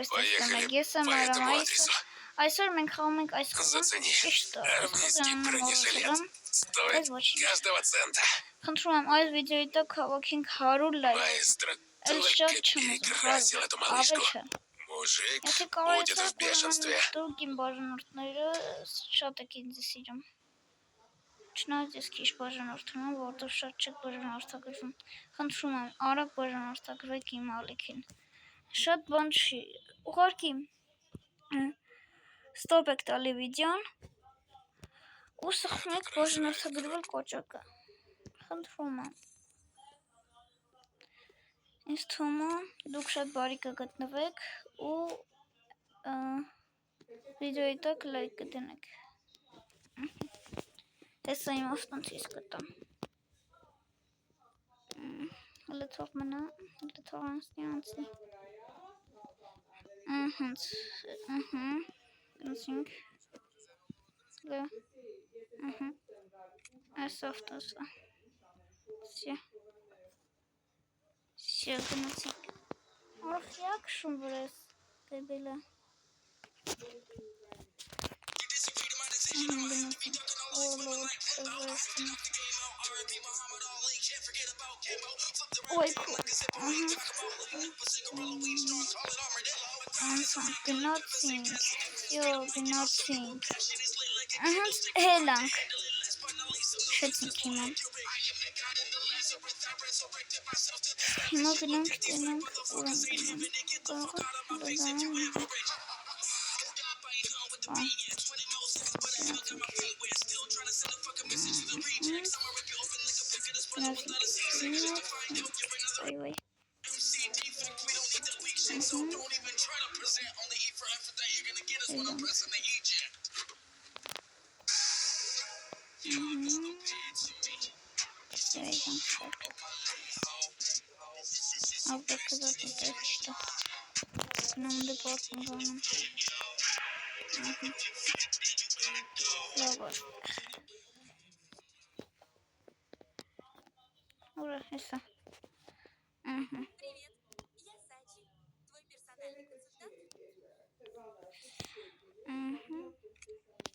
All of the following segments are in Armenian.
Поехали по этому адресу. Зацени. Армейский бронежилет стоит каждого цента. Маэстро только перекрасил эту малышку. Мужик будет в бешенстве. Չնայած ես քիչ բաժանորդում եմ, որտեղ շատ չեք բաժանորդագրվում, խնդրում եմ, արագ բաժանորդագրվեք իմ ալիքին։ Շատ բան չի, ուղղակի ստոպ եք տալի վիդեոն ու սխում եք բաժանորդագրվել կոճակը։ Խնդրում եմ։ Ինձ թվում է, դուք շատ բարի կգտնվեք ու վիդեոյի տակ լայք կդնեք։ Տեսա իմ ավտոնցիս կտամ։ Լցող մնա, լցող անցնի։ Գնացինք։ Այս ավտոսը։ Всё, գնացինք։ Ох, як шум вырос, дебила. Ой, գնացինք, գնացինք, հելանք, շեցինք հիմա, գնանք, տենանք, ուր են գնանք, Ура, это. Привет, я Сачи, твой персональный консультант.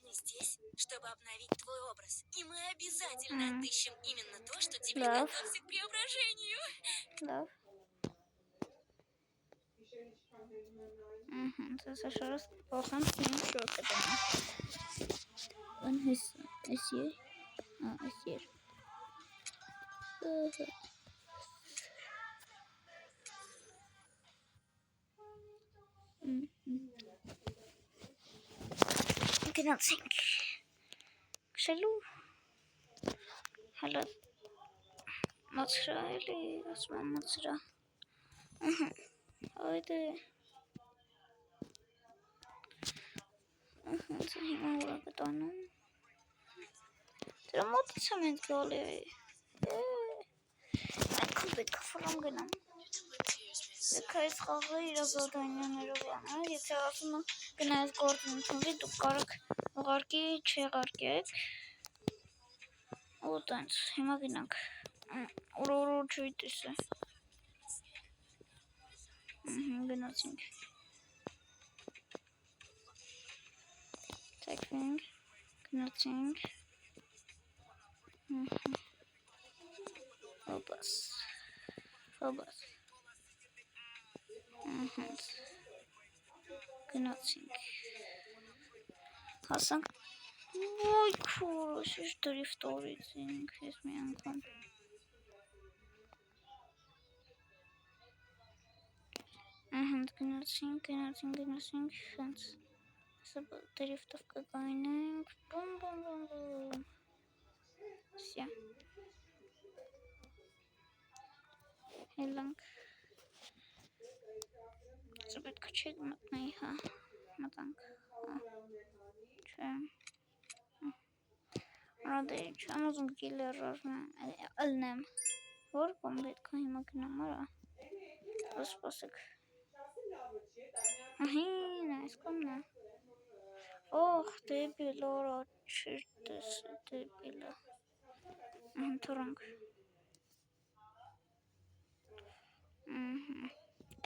Мы здесь, чтобы обновить твой образ. И мы обязательно отыщем именно то, что тебе готовится к преображению. Ça change pas grand chose que on essayer. Essayer. Գնացինք քշելու հələ մացրա էլի ասում եմ մացրա այդե հիմա ուրա կտանում դրա մոտից եմ ենք գալի այնքան պետք է ֆոլամ գնամ Դեք այս խաղը իր զոդանյաներով անա, եթե ասում է գնայս գործն ընդունվի, դուք կարաք ուղարկի չեղարկեք ու տենց, հիմա գնանք, ուր չույ տեսը գնացինք տեքվինք, գնացինք հոբաս գնացինք հասանք ոյ քուրս ինչ դրիֆտորիցինք ես մի անգամ գնացինք հենց սա դրիֆտով կգայնենք բում սյա հելանք Սա պետք է չեք մտնեի, հա, մտանք, չէ, ռադեի չեմ ուզում կիլեր ըլնեմ, որ կոմ պետք է հիմա գնամ, արա, սպասեք, ահին, այս կոմն է, օխ, դեբիլ, արա, չեր տեսը, դեբիլը, թորանք,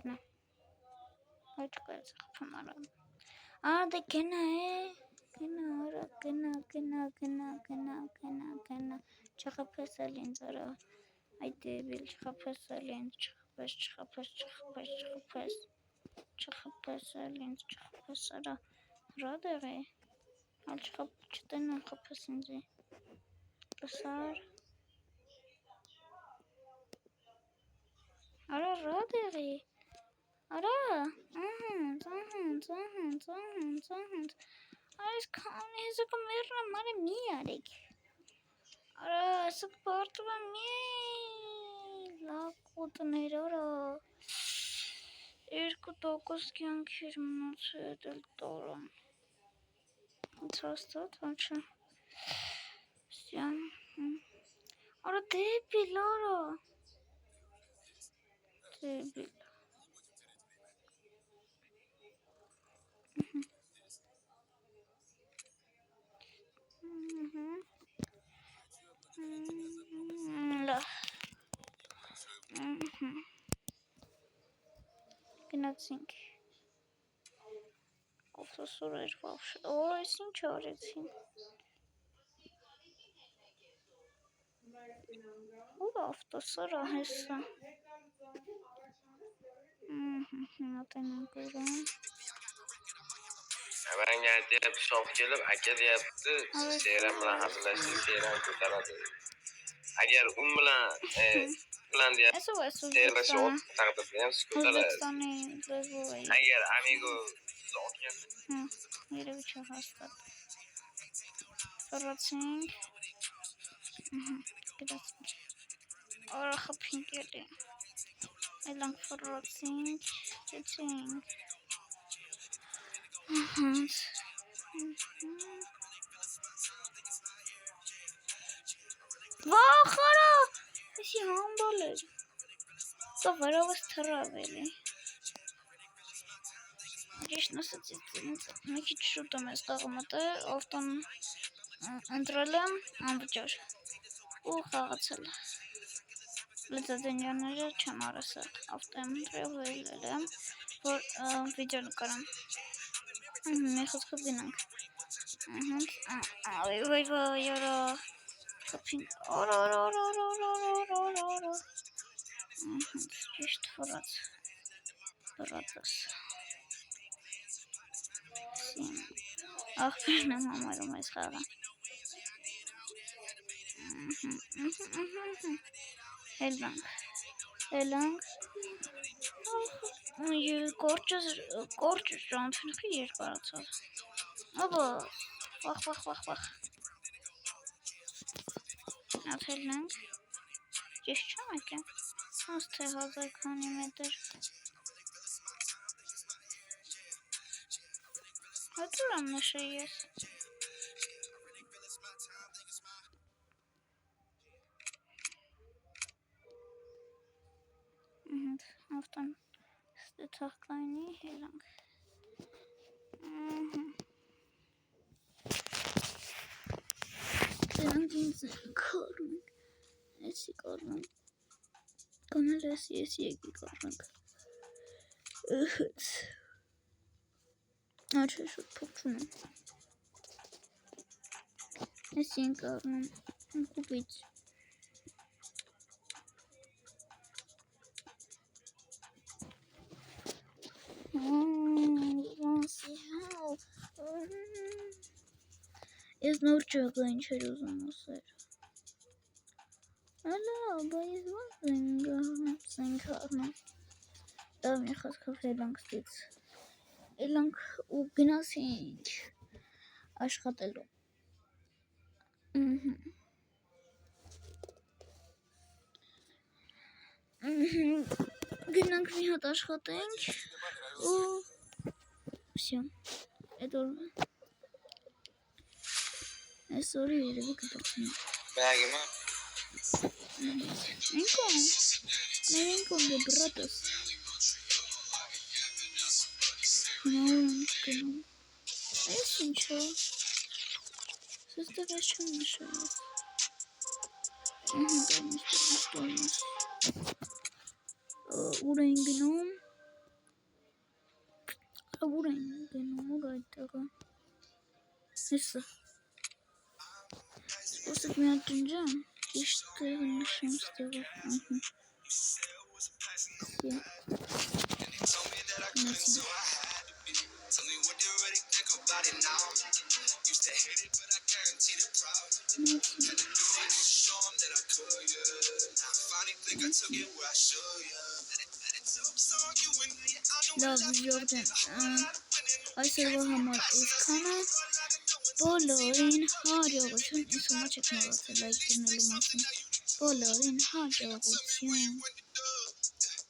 գնա Հայճկայց խփամարը։ Դե գնա է։ Գնա արա, գնա։ Չխփես էլ ինձ արա։ Այ դեբիլ, չխփես էլ ինձ, չխփես էլ ինձ, չխփես արա։ Ռադեր է։ Ալ չտենամ խփես ինձի։ Լսար։ Արա ռադեր է։ Արա, այս քանի հեզը կմերնա մարը մի արեք։ Արա, ասը պարտվա մի լակոտներ, արա։ 2% կյանքիր մնացել էլ տորը։ Ծաստատ, ոչը։ Սյան։ Արա, դեպիլ, արա։ Դեպիլ։ Լավ։ Գնացինք։ Ովտոսոր էր վավշ։ Այս ինչ արեցին։ Ուր ավտոսոր ահեսը։ Ատենանք ուրան։ Ben geldi hep soğuk gelip akıl yaptı. Seyranla hazırlaştı. Seyran kurtaradı. Eğer plan diye Eso es su seyirbaşı ot takdı diye kurtaradı. Uzbekistan'ı levo'yu. Eğer amigo soğuk geldi. Yere bir çok hasta. Fırlatayım. Biraz. Ora kapıyı geldi. Elan fırlatayım. Geçeyim. Vah khara. Esi handole. To varovas թռավելի։ Ճիշտ ասացիք, մի քիչ շուտ եմ այստեղ մտել, ավտոն ընտրել եմ անվճար ու խաղացել։ Լծածենյանները չեմ արասել, ավտո եմ ընտրել ու ելել եմ, որ վիդեո նկարեմ։ Մի խոսքով գնանք։ Վայ, արա, խփինք, արա։ Ճիշտ ֆրատս։ Ախպերն եմ համարում այս խաղը։ Հելանք։ Կորճ ժամփնքի երկարացավ։ Աբա, վախ։ Այդ հելանք։ Ճիշտ չեմ եկել։ Ոնց թե 1000 քանի մետր։ Հատուր եմ նշել ես։ Ավտոն ստեցող կայնի հելանք։ Դրանք ինձ կորնք։ Էսի կորնք։ Կանալ ես եկի կորնք։ Աչե շուտ փոքրում եմ։ Էսի են կորնում։ Կուպից։ Ես նոր ճաղը ինչ էր ուզում ասեր։ Ալա, բա ես ոնց ենք առնում։ Դա մի խոսքով ելանք ստից։ Ելանք ու գնացինք աշխատելու։ Գնանք մի հատ աշխատենք ու всё։ Այդ օրը այսօրը երևի կպրծնենք։ Բագիմա։ Ինքոն դե բրատս։ Գնում։ Այս ինչո՞։ Սստեղ ես չեմ նշել։ Ուր են գնում։ այդտեղը ուր են գնում, ուր այդտեղը։ Հեսա։ Սպասեք մի հատ ջնջան, ճիշտ տեղը նշեմ ստեղով, լավ ժորդեն, այսօրվա համար այսքանը, բոլորին հաջողություն, ես ոմա չեք մոռացել լայք դնելու մասին, բոլորին հաջողություն։